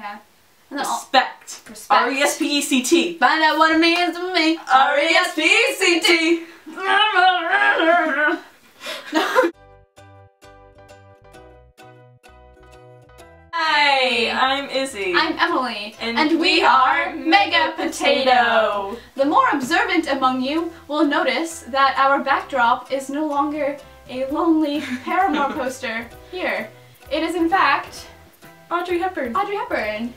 Yeah. Respect. R-E-S-P-E-C-T. Find out what it means to me. R-E-S-P-E-C-T. Hi, I'm Izzy. I'm Emily. And we are Mega Potato. The more observant among you will notice that our backdrop is no longer a lonely Paramore poster here. It is in fact Audrey Hepburn. Audrey Hepburn.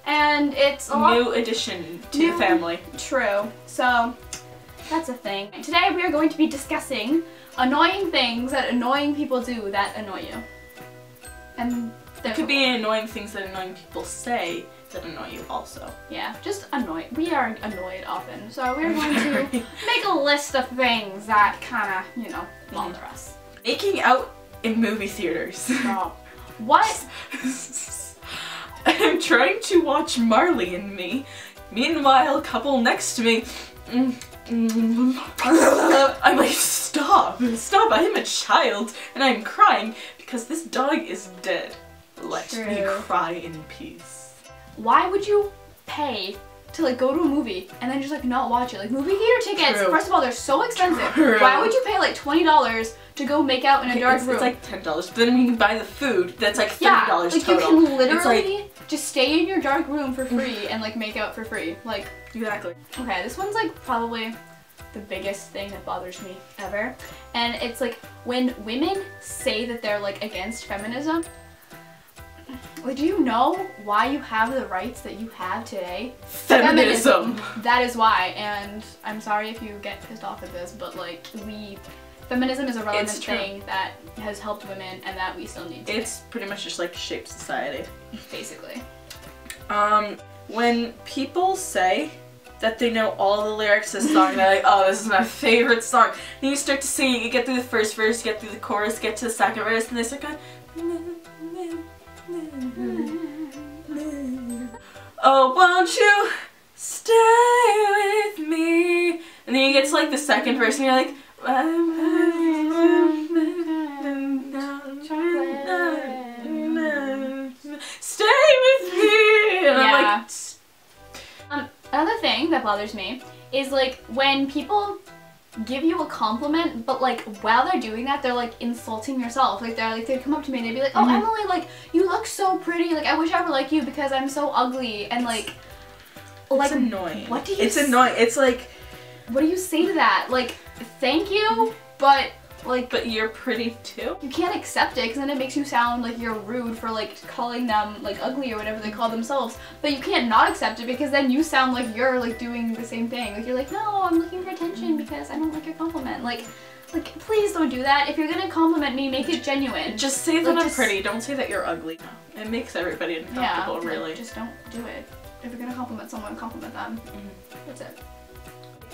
And it's a new addition to the family. True. So that's a thing. Today we are going to be discussing annoying things that annoying people do that annoy you. And there could be annoying things that annoying people say that annoy you also. Yeah, just annoyed. We are annoyed often. So we're going to make a list of things that kind of, you know, bother us. Making out in movie theaters. Stop. What? I'm trying to watch Marley and Me. Meanwhile, couple next to me. I'm like, stop, stop, I am a child and I'm crying because this dog is dead. Let me cry in peace. Why would you pay to like go to a movie and then just like not watch it? Like movie theater tickets, first of all, they're so expensive. Why would you pay like $20 to go make out in a dark room? It's like $10, but then when you buy the food, that's like $30 like total. You can literally just stay in your dark room for free and like make out for free. Like, exactly. Okay, this one's like probably the biggest thing that bothers me ever. And it's like when women say that they're like against feminism. Like, do you know why you have the rights that you have today? Feminism. That is why, and I'm sorry if you get pissed off at this, but like feminism is a relevant thing that has helped women and that we still need to. It's pretty much just like shaped society. Basically. When people say that they know all the lyrics to the song, they're like, oh, this is my favorite song. Then you start to sing it, you get through the first verse, you get through the chorus, get to the second verse, and they start going, oh, won't you stay with me? And then you get to like the second verse and you're like, stay with me. And I'm like, another thing that bothers me is like when people give you a compliment, but like while they're doing that, they're like insulting yourself. Like they'd come up to me and they'd be like, oh, Emily, like you look so pretty. Like I wish I were like you because I'm so ugly. And like, it's annoying. What do you? It's annoying. It's like, what do you say to that? Like, thank you, but like, but you're pretty too. You can't accept it because then it makes you sound like you're rude for like calling them like ugly or whatever they call themselves. But you can't not accept it because then you sound like you're like doing the same thing. Like you're like, no, I'm looking for attention because I don't like your compliment. Like please don't do that. If you're gonna compliment me, make it genuine. Just say that I'm pretty. Don't say that you're ugly. It makes everybody uncomfortable, really. Just don't do it. If you're gonna compliment someone, compliment them. That's it.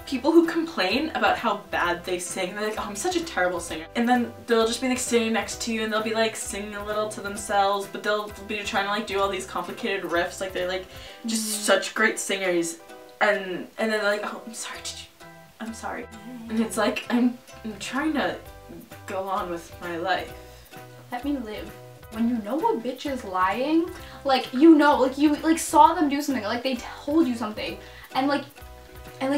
People who complain about how bad they sing, they're like, oh, I'm such a terrible singer. And then they'll just be like sitting next to you and they'll be like singing a little to themselves, but they'll be trying to like do all these complicated riffs, like they're like just such great singers. And then they're like, oh, I'm sorry, I'm sorry. And it's like, I'm trying to go on with my life. Let me live. When you know a bitch is lying, like you know, like you like saw them do something, like they told you something, and like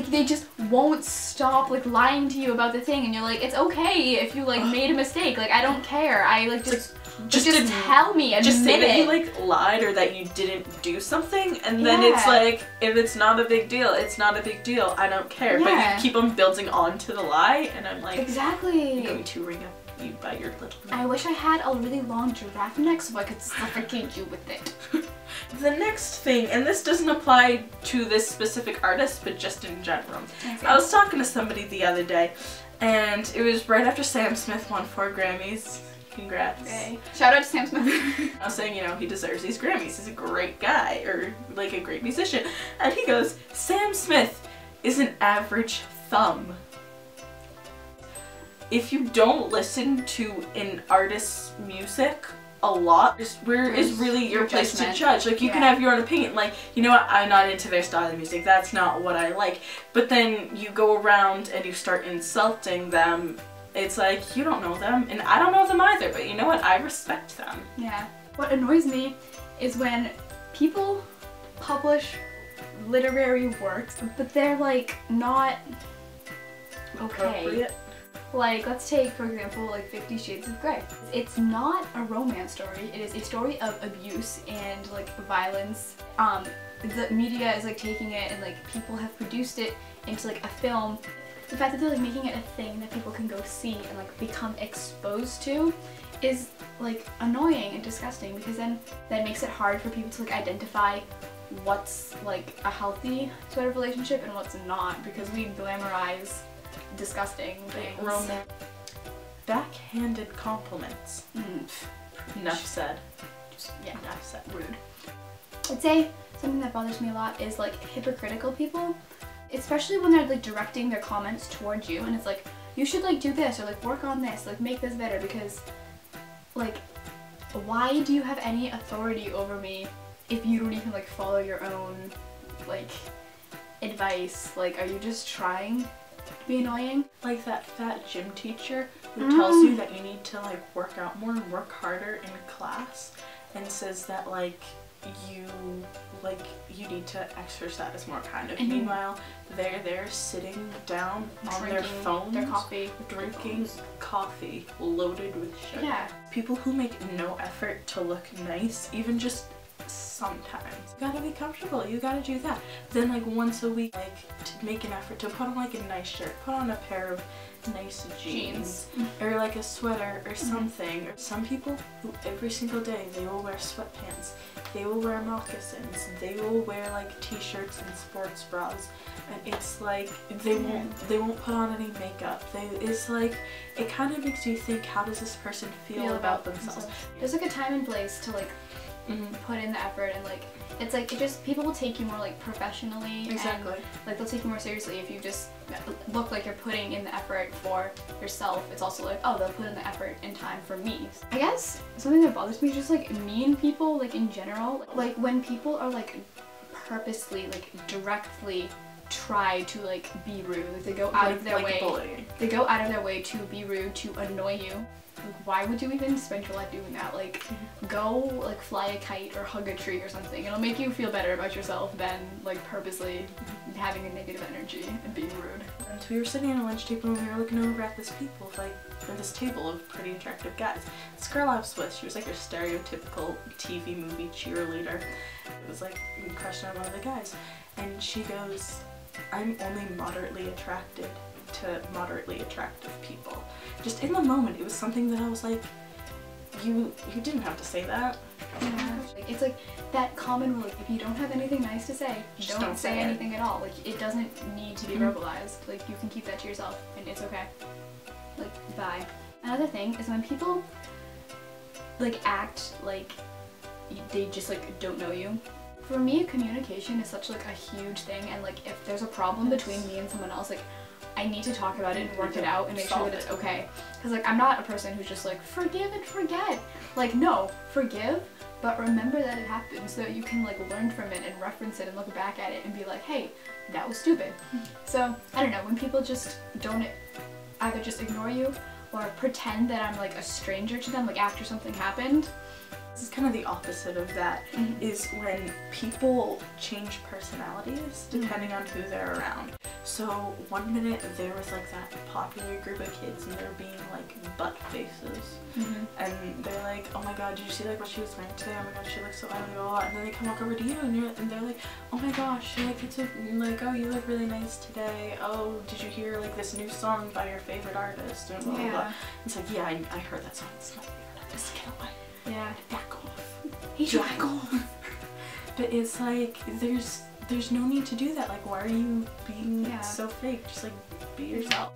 they just won't stop like lying to you about the thing, and you're like, it's okay if you like made a mistake, like I don't care, I like just tell me, admit just say that it. you like lied or that you didn't do something, and then it's like, if it's not a big deal, it's not a big deal, I don't care. But you keep on building on to the lie, and I'm like, exactly. I'm going to ring up you by your little nose. I wish I had a really long giraffe neck so I could suffocate you with it. The next thing, and this doesn't apply to this specific artist, but just in general. Okay. I was talking to somebody the other day, and it was right after Sam Smith won 4 Grammys. Congrats. Okay. Shout out to Sam Smith. I was saying, you know, he deserves these Grammys. He's a great guy, or like a great musician. And he goes, Sam Smith is an average thumb. If you don't listen to an artist's music a lot, where is really your place to judge? Like, you can have your own opinion, like, you know what, I'm not into their style of music, that's not what I like. But then you go around and you start insulting them, it's like, you don't know them, and I don't know them either, but you know what, I respect them. Yeah. What annoys me is when people publish literary works, but they're like not okay. Like, let's take, for example, like 50 Shades of Grey. It's not a romance story. It is a story of abuse and like violence. The media is like taking it and like people have produced it into like a film. The fact that they're like making it a thing that people can go see and like become exposed to is like annoying and disgusting, because then that makes it hard for people to like identify what's like a healthy sort of relationship and what's not, because we glamorize disgusting things. Romance. Backhanded compliments. Enough said. Yeah, enough said. Rude. I'd say something that bothers me a lot is like hypocritical people, especially when they're like directing their comments towards you and it's like, you should like do this or like work on this, like make this better, because like, why do you have any authority over me if you don't even like follow your own like advice? Like, are you just trying to be annoying? Like that fat gym teacher who tells you that you need to like work out more and work harder in class, and says that like you need to exercise more, kind of. Meanwhile, they're there sitting down on their phones, their coffee, drinking coffee loaded with sugar. Yeah. People who make no effort to look nice, even just sometimes. You gotta be comfortable, you gotta do that. Then like once a week, like to make an effort to put on like a nice shirt, put on a pair of nice jeans or like a sweater or something. Or some people who every single day they will wear sweatpants, they will wear moccasins, they will wear like t-shirts and sports bras, and it's like they won't put on any makeup. It's like, it kind of makes you think, how does this person feel about themselves? There's like a time and place to like put in the effort, and like it's like, it just, people will take you more like professionally. Exactly. And, like, they'll take you more seriously if you just look like you're putting in the effort for yourself. It's also like, oh, they'll put in the effort and time for me. I guess something that bothers me is just like mean people, like in general. Like when people are like purposely, like directly try to like be rude. Like they go out of their way. Bullying. They go out of their way to be rude, to annoy you. Like, why would you even spend your life doing that? Like, go like fly a kite or hug a tree or something. It'll make you feel better about yourself than like purposely having a negative energy and being rude. And we were sitting at a lunch table and we were looking over at this table of pretty attractive guys. This girl I was with, she was like your stereotypical TV movie cheerleader. It was like crushing on one of the guys, and she goes, "I'm only moderately attracted to moderately attractive people." Just in the moment, it was something that I was like, you didn't have to say that. Yeah. It's like that common rule, if you don't have anything nice to say, just don't say anything at all. Like, it doesn't need to be verbalized. Like, you can keep that to yourself and it's okay. Like, bye. Another thing is when people like act like they just like don't know you. For me, communication is such like a huge thing, and like if there's a problem between me and someone else, like I need to talk about it and work it out and make sure that it's okay. Because like I'm not a person who's just like forgive and forget. Like, no, forgive, but remember that it happened so that you can like learn from it and reference it and look back at it and be like, hey, that was stupid. So I don't know, when people just don't either just ignore you or pretend that I'm like a stranger to them, like after something happened. This is kind of the opposite of that, is when people change personalities depending on who they're around. So one minute there was like that popular group of kids and they're being like butt faces, and they're like, oh my god, did you see like what she was wearing today? Oh my god, she looks so ugly, blah, blah. And then they come walk over to you and they're like, oh my gosh, like it's like, oh, you look really nice today. Oh, did you hear like this new song by your favorite artist? And blah, blah, blah. It's like, yeah, I heard that song. It's my favorite artist. Get away. Yeah. Back off. He should back off. But it's like, there's no need to do that. Like, why are you being so fake? Just like, be yourself.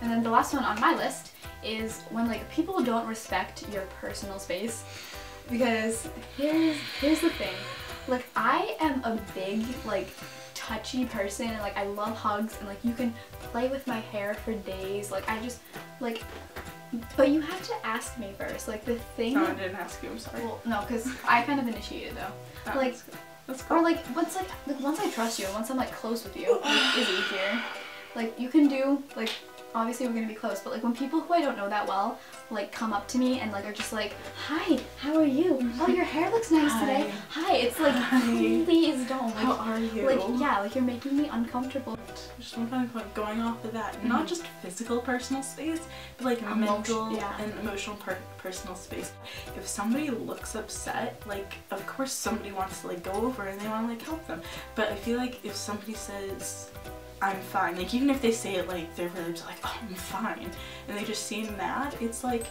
And then the last one on my list is when like people don't respect your personal space. Because here's the thing. Like, I am a big like touchy person, and like I love hugs, and like you can play with my hair for days. Like I just like, but you have to ask me first. Like the thing. No, I didn't ask you. I'm sorry. Well, no, because I kind of initiated though. Oh, like, that's cool. or like once I trust you, once I'm like close with you, like Izzy here, like you can do like obviously we're gonna be close, but like when people who I don't know that well like come up to me and like are just like, hi, how are you? Oh, your hair looks nice today. Hi. It's like, please don't. Like, how are you? Like, yeah, like you're making me uncomfortable. Just one kind of like going off of that, not just physical personal space, but like mental and emotional personal space. If somebody looks upset, like of course somebody wants to like go over and they want to like help them. But I feel like if somebody says, I'm fine, like even if they say it like they're really just like, oh, I'm fine, and they just seem mad, it's like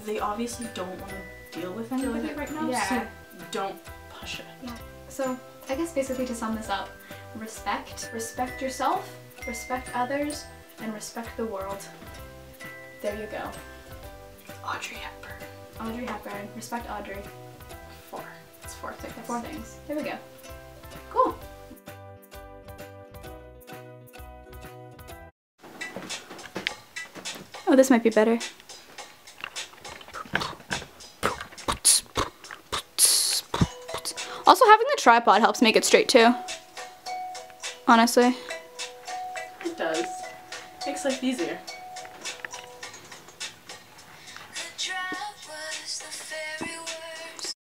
they obviously don't want to deal with anybody right now, so don't push it. Yeah. So I guess basically to sum this up, respect. Respect yourself, respect others, and respect the world. There you go. Audrey Hepburn. Audrey Hepburn. Respect Audrey. 4. It's 4 things. 4 things. There we go. Cool. Oh, this might be better. Also, having the tripod helps make it straight too. Honestly. It does. Makes life easier.